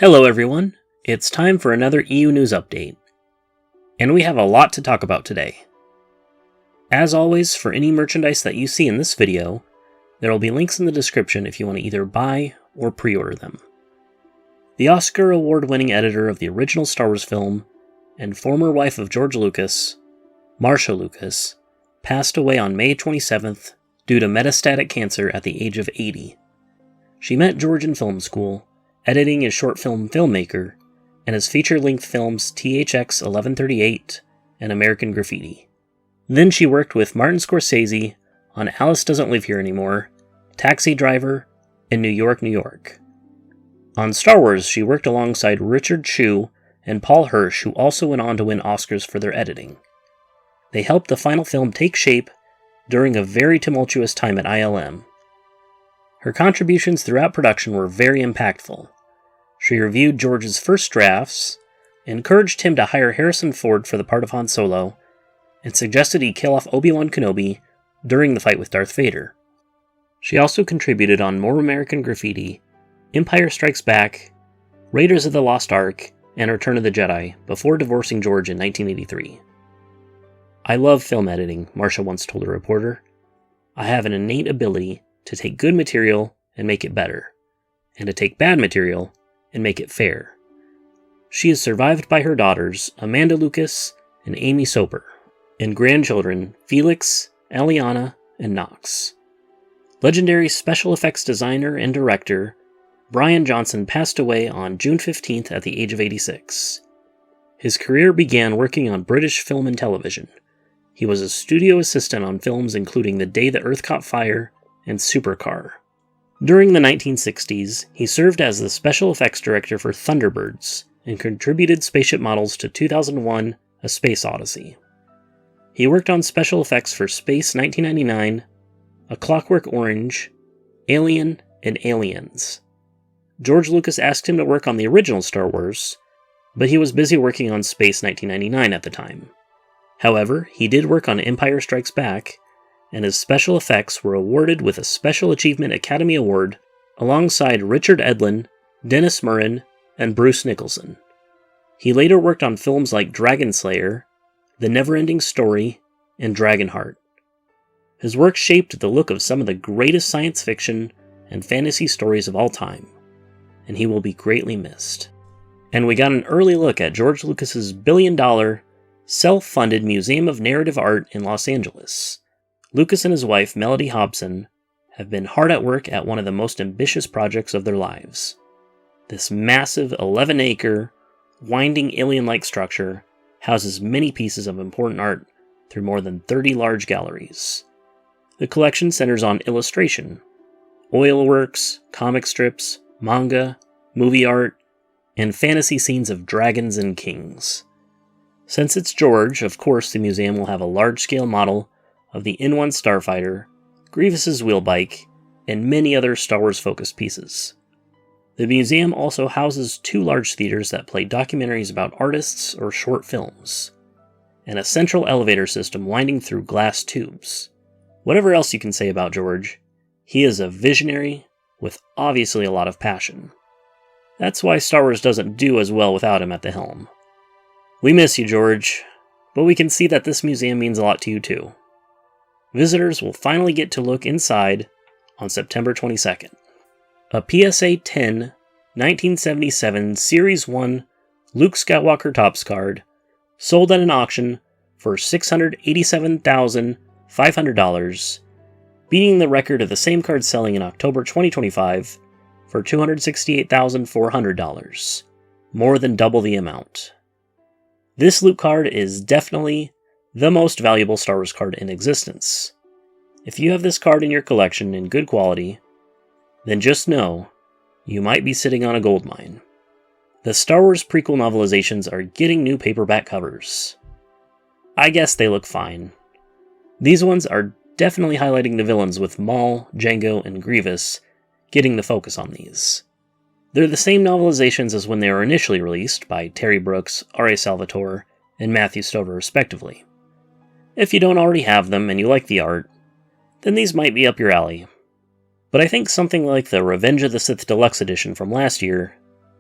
Hello everyone, it's time for another EU News Update, and we have a lot to talk about today. As always, for any merchandise that you see in this video, there will be links in the description if you want to either buy or pre-order them. The Oscar award-winning editor of the original Star Wars film and former wife of George Lucas, Marcia Lucas, passed away on May 27th due to metastatic cancer at the age of 80. She met George in film school, editing as short film filmmaker, and his feature-length films THX 1138 and American Graffiti. Then she worked with Martin Scorsese on Alice Doesn't Live Here Anymore, Taxi Driver, and New York, New York. On Star Wars, she worked alongside Richard Chew and Paul Hirsch, who also went on to win Oscars for their editing. They helped the final film take shape during a very tumultuous time at ILM. Her contributions throughout production were very impactful. She reviewed George's first drafts, encouraged him to hire Harrison Ford for the part of Han Solo, and suggested he kill off Obi-Wan Kenobi during the fight with Darth Vader. She also contributed on More American Graffiti, Empire Strikes Back, Raiders of the Lost Ark, and Return of the Jedi before divorcing George in 1983. "I love film editing," Marcia once told a reporter. "I have an innate ability to take good material and make it better, and to take bad material and make it fair." She is survived by her daughters, Amanda Lucas and Amy Soper, and grandchildren Felix, Aliana, and Knox. Legendary special effects designer and director Brian Johnson passed away on June 15th at the age of 86. His career began working on British film and television. He was a studio assistant on films including The Day the Earth Caught Fire and Supercar. During the 1960s, he served as the special effects director for Thunderbirds and contributed spaceship models to 2001: A Space Odyssey. He worked on special effects for Space 1999, A Clockwork Orange, Alien, and Aliens. George Lucas asked him to work on the original Star Wars, but he was busy working on Space 1999 at the time. However, he did work on Empire Strikes Back, and his special effects were awarded with a Special Achievement Academy Award alongside Richard Edlund, Dennis Muren, and Bruce Nicholson. He later worked on films like Dragon Slayer, The Neverending Story, and Dragonheart. His work shaped the look of some of the greatest science fiction and fantasy stories of all time, and he will be greatly missed. And we got an early look at George Lucas's billion-dollar, self-funded Museum of Narrative Art in Los Angeles. Lucas and his wife, Melody Hobson, have been hard at work at one of the most ambitious projects of their lives. This massive 11-acre, winding alien-like structure houses many pieces of important art through more than 30 large galleries. The collection centers on illustration, oilworks, comic strips, manga, movie art, and fantasy scenes of dragons and kings. Since it's George, of course the museum will have a large-scale model of the N1 Starfighter, Grievous's wheelbike, and many other Star Wars-focused pieces. The museum also houses 2 large theaters that play documentaries about artists or short films, and a central elevator system winding through glass tubes. Whatever else you can say about George, he is a visionary with obviously a lot of passion. That's why Star Wars doesn't do as well without him at the helm. We miss you, George, but we can see that this museum means a lot to you too. Visitors will finally get to look inside on September 22nd. A PSA 10 1977 Series 1 Luke Skywalker Topps card sold at an auction for $687,500, beating the record of the same card selling in October 2025 for $268,400, more than double the amount. This Luke card is definitely the most valuable Star Wars card in existence. If you have this card in your collection in good quality, then just know you might be sitting on a gold mine. The Star Wars prequel novelizations are getting new paperback covers. I guess they look fine. These ones are definitely highlighting the villains, with Maul, Jango, and Grievous getting the focus on these. They're the same novelizations as when they were initially released by Terry Brooks, R.A. Salvatore, and Matthew Stover respectively. If you don't already have them and you like the art, then these might be up your alley. But I think something like the Revenge of the Sith Deluxe Edition from last year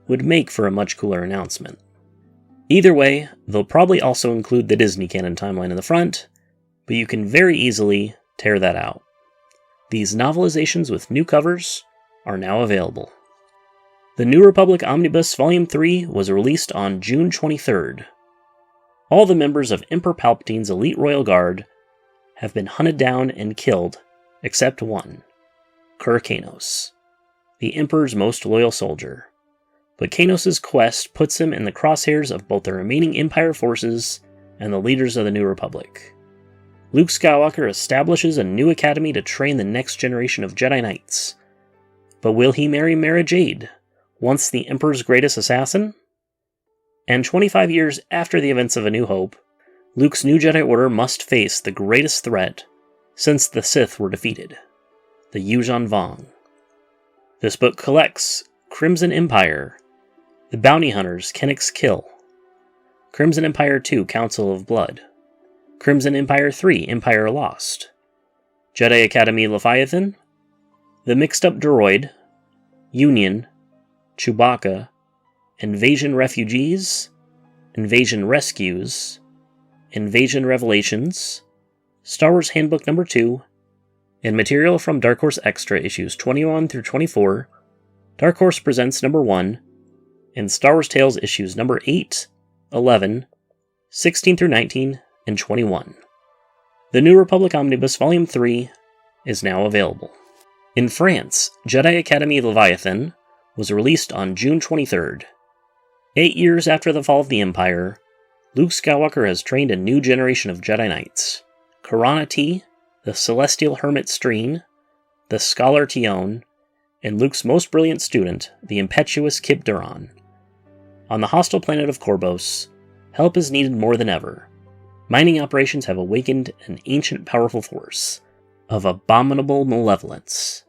would make for a much cooler announcement. Either way, they'll probably also include the Disney canon timeline in the front, but you can very easily tear that out. These novelizations with new covers are now available. The New Republic Omnibus Volume 3 was released on June 23rd. All the members of Emperor Palpatine's elite royal guard have been hunted down and killed, except one, Kanos, the Emperor's most loyal soldier. But Kanos' quest puts him in the crosshairs of both the remaining Empire forces and the leaders of the New Republic. Luke Skywalker establishes a new academy to train the next generation of Jedi Knights. But will he marry Mara Jade, once the Emperor's greatest assassin? And 25 years after the events of A New Hope, Luke's new Jedi Order must face the greatest threat since the Sith were defeated, the Yuuzhan Vong. This book collects Crimson Empire, The Bounty Hunters Kennec's Kill, Crimson Empire 2 Council of Blood, Crimson Empire 3 Empire Lost, Jedi Academy Leviathan, The Mixed Up Droid, Union, Chewbacca, Invasion Refugees, Invasion Rescues, Invasion Revelations, Star Wars Handbook No. 2, and material from Dark Horse Extra issues 21 through 24, Dark Horse Presents No. 1, and Star Wars Tales issues No. 8, 11, 16 through 19, and 21. The New Republic Omnibus Volume 3 is now available. In France, Jedi Academy Leviathan was released on June 23rd. 8 years after the fall of the Empire, Luke Skywalker has trained a new generation of Jedi Knights. Karana T, the Celestial Hermit Streen, the Scholar Tion, and Luke's most brilliant student, the impetuous Kip Duran. On the hostile planet of Korbos, help is needed more than ever. Mining operations have awakened an ancient powerful force of abominable malevolence.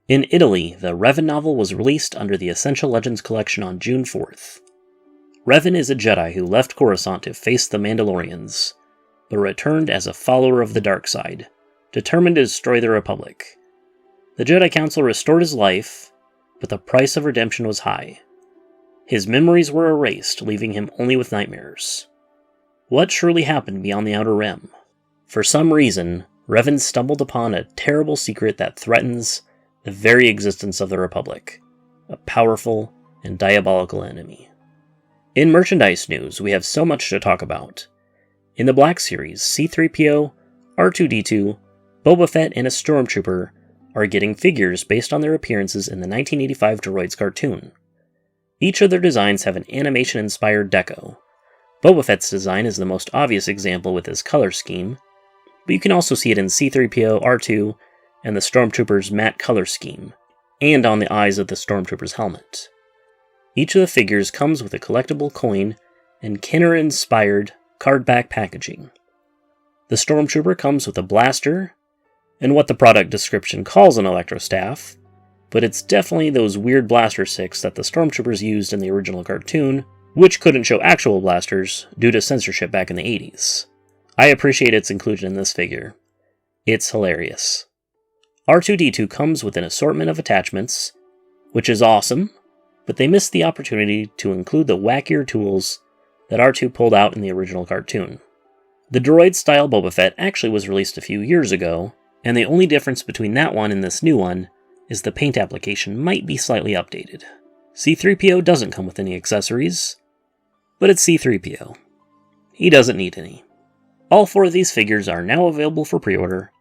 In Italy, the Revan novel was released under the Essential Legends collection on June 4th. Revan is a Jedi who left Coruscant to face the Mandalorians, but returned as a follower of the dark side, determined to destroy the Republic. The Jedi Council restored his life, but the price of redemption was high. His memories were erased, leaving him only with nightmares. What truly happened beyond the Outer Rim? For some reason, Revan stumbled upon a terrible secret that threatens the very existence of the Republic, a powerful and diabolical enemy. In merchandise news, we have so much to talk about. In the Black Series, C-3PO, R2-D2, Boba Fett, and a Stormtrooper are getting figures based on their appearances in the 1985 Droids cartoon. Each of their designs have an animation-inspired deco. Boba Fett's design is the most obvious example with his color scheme, but you can also see it in C-3PO, R2, and the Stormtrooper's matte color scheme, and on the eyes of the Stormtrooper's helmet. Each of the figures comes with a collectible coin and Kenner-inspired cardback packaging. The Stormtrooper comes with a blaster, and what the product description calls an electrostaff, but it's definitely those weird blaster sticks that the Stormtroopers used in the original cartoon, which couldn't show actual blasters due to censorship back in the 80s. I appreciate its inclusion in this figure. It's hilarious. R2-D2 comes with an assortment of attachments, which is awesome, but they missed the opportunity to include the wackier tools that R2 pulled out in the original cartoon. The droid-style Boba Fett actually was released a few years ago, and the only difference between that one and this new one is the paint application might be slightly updated. C-3PO doesn't come with any accessories, but it's C-3PO. He doesn't need any. All 4 of these figures are now available for pre-order,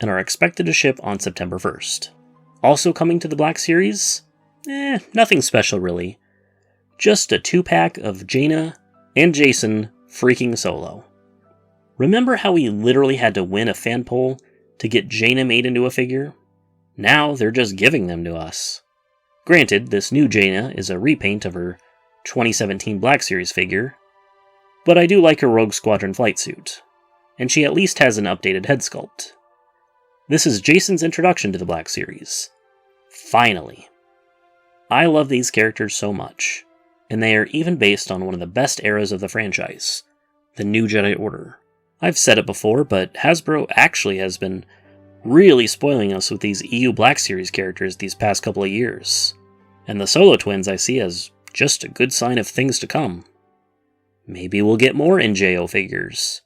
and are expected to ship on September 1st. Also coming to the Black Series? Nothing special really. Just a 2-pack of Jaina and Jacen freaking solo. Remember how we literally had to win a fan poll to get Jaina made into a figure? Now they're just giving them to us. Granted, this new Jaina is a repaint of her 2017 Black Series figure, but I do like her Rogue Squadron flight suit, and she at least has an updated head sculpt. This is Jacen's introduction to the Black Series. Finally. I love these characters so much, and they are even based on one of the best eras of the franchise, the New Jedi Order. I've said it before, but Hasbro actually has been really spoiling us with these EU Black Series characters these past couple of years, and the Solo twins I see as just a good sign of things to come. Maybe we'll get more NJO figures.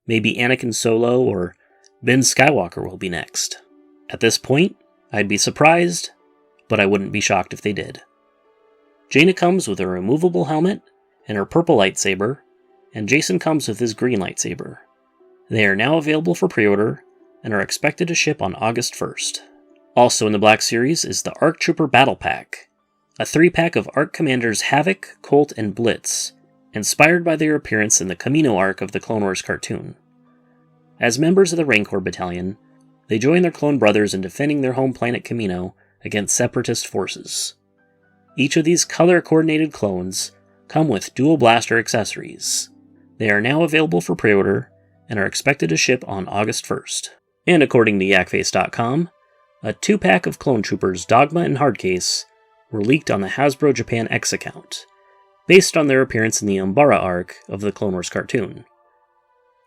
Maybe Anakin Solo or Ben Skywalker will be next. At this point, I'd be surprised, but I wouldn't be shocked if they did. Jaina comes with a removable helmet and her purple lightsaber, and Jacen comes with his green lightsaber. They are now available for pre-order and are expected to ship on August 1st. Also in the Black Series is the ARC Trooper Battle Pack, a 3-pack of ARC Commanders Havoc, Colt, and Blitz, inspired by their appearance in the Camino arc of the Clone Wars cartoon. As members of the Rancor Battalion, they join their clone brothers in defending their home planet Camino against Separatist forces. Each of these color-coordinated clones come with dual blaster accessories. They are now available for pre-order and are expected to ship on August 1st. And according to yakface.com, a 2-pack of Clone Troopers Dogma and Hardcase were leaked on the Hasbro Japan X account, based on their appearance in the Umbara arc of the Clone Wars cartoon.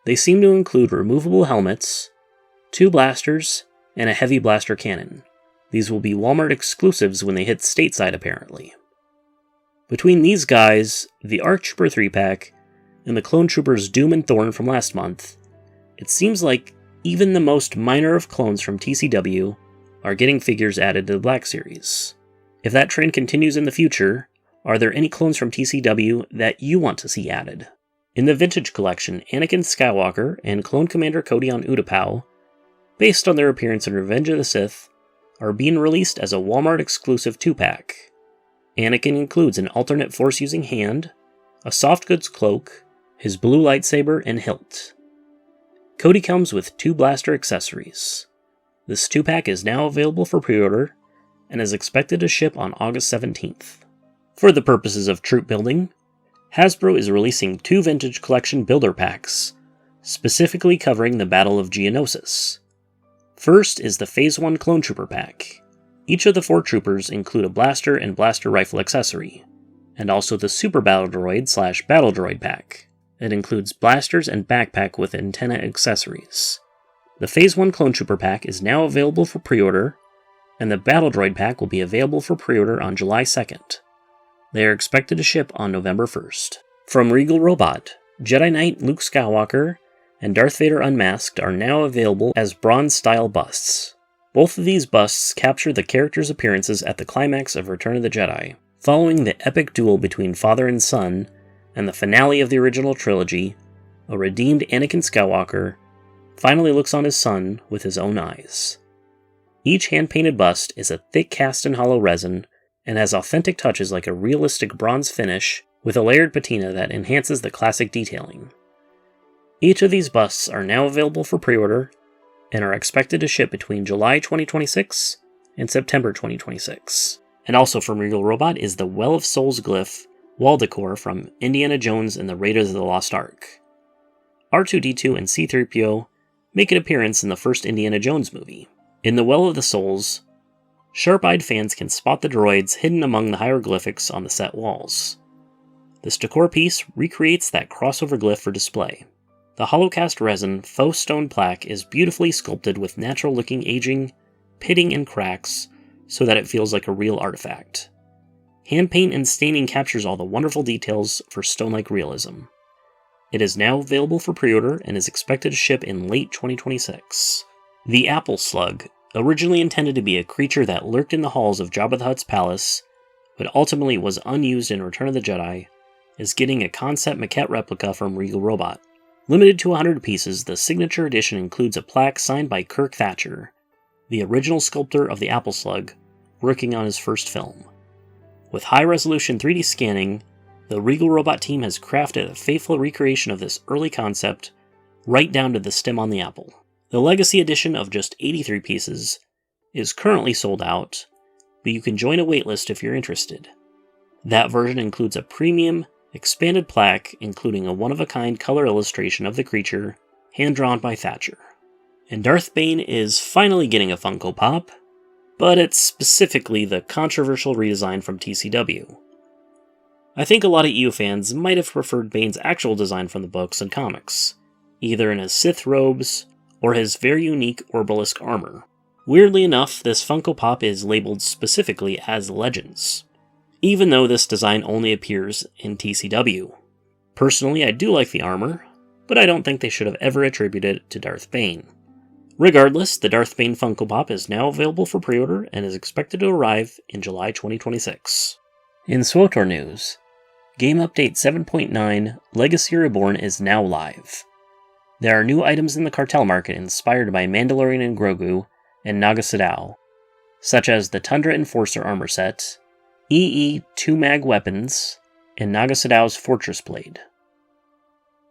They seem to include removable helmets, 2 blasters, and a heavy blaster cannon. These will be Walmart exclusives when they hit stateside apparently. Between these guys, the ARC Trooper 3-pack, and the Clone Troopers Doom and Thorn from last month, it seems like even the most minor of clones from TCW are getting figures added to the Black Series. If that trend continues in the future, are there any clones from TCW that you want to see added? In the Vintage Collection, Anakin Skywalker and Clone Commander Cody on Utapau, based on their appearance in Revenge of the Sith, are being released as a Walmart exclusive 2-pack. Anakin includes an alternate force-using hand, a soft goods cloak, his blue lightsaber, and hilt. Cody comes with 2 blaster accessories. This 2-pack is now available for pre-order and is expected to ship on August 17th. For the purposes of troop building, Hasbro is releasing 2 Vintage Collection builder packs, specifically covering the Battle of Geonosis. First is the Phase 1 Clone Trooper pack. Each of the 4 troopers include a blaster and blaster rifle accessory, and also the Super Battle Droid / Battle Droid pack. It includes blasters and backpack with antenna accessories. The Phase 1 Clone Trooper pack is now available for pre-order, and the Battle Droid pack will be available for pre-order on July 2nd. They are expected to ship on November 1st. From Regal Robot, Jedi Knight Luke Skywalker and Darth Vader Unmasked are now available as bronze-style busts. Both of these busts capture the characters' appearances at the climax of Return of the Jedi. Following the epic duel between father and son, and the finale of the original trilogy, a redeemed Anakin Skywalker finally looks on his son with his own eyes. Each hand-painted bust is a thick cast in hollow resin and has authentic touches like a realistic bronze finish with a layered patina that enhances the classic detailing. Each of these busts are now available for pre-order and are expected to ship between July 2026 and September 2026. And also from Regal Robot is the Well of Souls glyph wall decor from Indiana Jones and the Raiders of the Lost Ark. R2-D2 and C-3PO make an appearance in the first Indiana Jones movie. In the Well of the Souls, sharp-eyed fans can spot the droids hidden among the hieroglyphics on the set walls. This decor piece recreates that crossover glyph for display. The hollow-cast resin faux stone plaque is beautifully sculpted with natural-looking aging, pitting, and cracks so that it feels like a real artifact. Hand paint and staining captures all the wonderful details for stone-like realism. It is now available for pre-order and is expected to ship in late 2026. The Apple Slug, originally intended to be a creature that lurked in the halls of Jabba the Hutt's palace, but ultimately was unused in Return of the Jedi, is getting a concept maquette replica from Regal Robot. Limited to 100 pieces, the signature edition includes a plaque signed by Kirk Thatcher, the original sculptor of the Apple Slug, working on his first film. With high-resolution 3D scanning, the Regal Robot team has crafted a faithful recreation of this early concept, right down to the stem on the apple. The Legacy Edition of just 83 pieces is currently sold out, but you can join a waitlist if you're interested. That version includes a premium, expanded plaque including a one-of-a-kind color illustration of the creature, hand-drawn by Thatcher. And Darth Bane is finally getting a Funko Pop, but it's specifically the controversial redesign from TCW. I think a lot of EU fans might have preferred Bane's actual design from the books and comics, either in his Sith robes or his very unique Orbalisk armor. Weirdly enough, this Funko Pop is labeled specifically as Legends. even though this design only appears in TCW. Personally, I do like the armor, but I don't think they should have ever attributed it to Darth Bane. Regardless, the Darth Bane Funko Pop is now available for pre-order and is expected to arrive in July 2026. In SWTOR news, Game Update 7.9 Legacy Reborn is now live. There are new items in the cartel market inspired by Mandalorian and Grogu and Naga Sadow, such as the Tundra Enforcer armor set, EE 2-mag weapons, and Naga Sadow's Fortress Blade.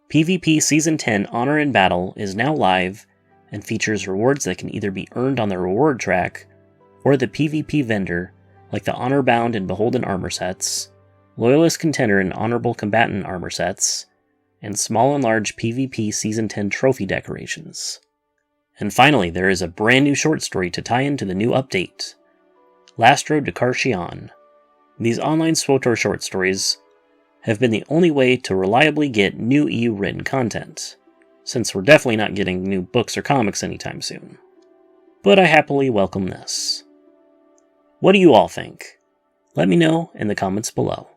PvP Season 10 Honor in Battle is now live and features rewards that can either be earned on the reward track or the PvP vendor, like the Honor Bound and Beholden armor sets, Loyalist Contender and Honorable Combatant armor sets, and small and large PvP Season 10 trophy decorations. And finally, there is a brand new short story to tie into the new update, Last Road to Karshion. These online SWTOR short stories have been the only way to reliably get new EU written content, since we're definitely not getting new books or comics anytime soon. But I happily welcome this. What do you all think? Let me know in the comments below.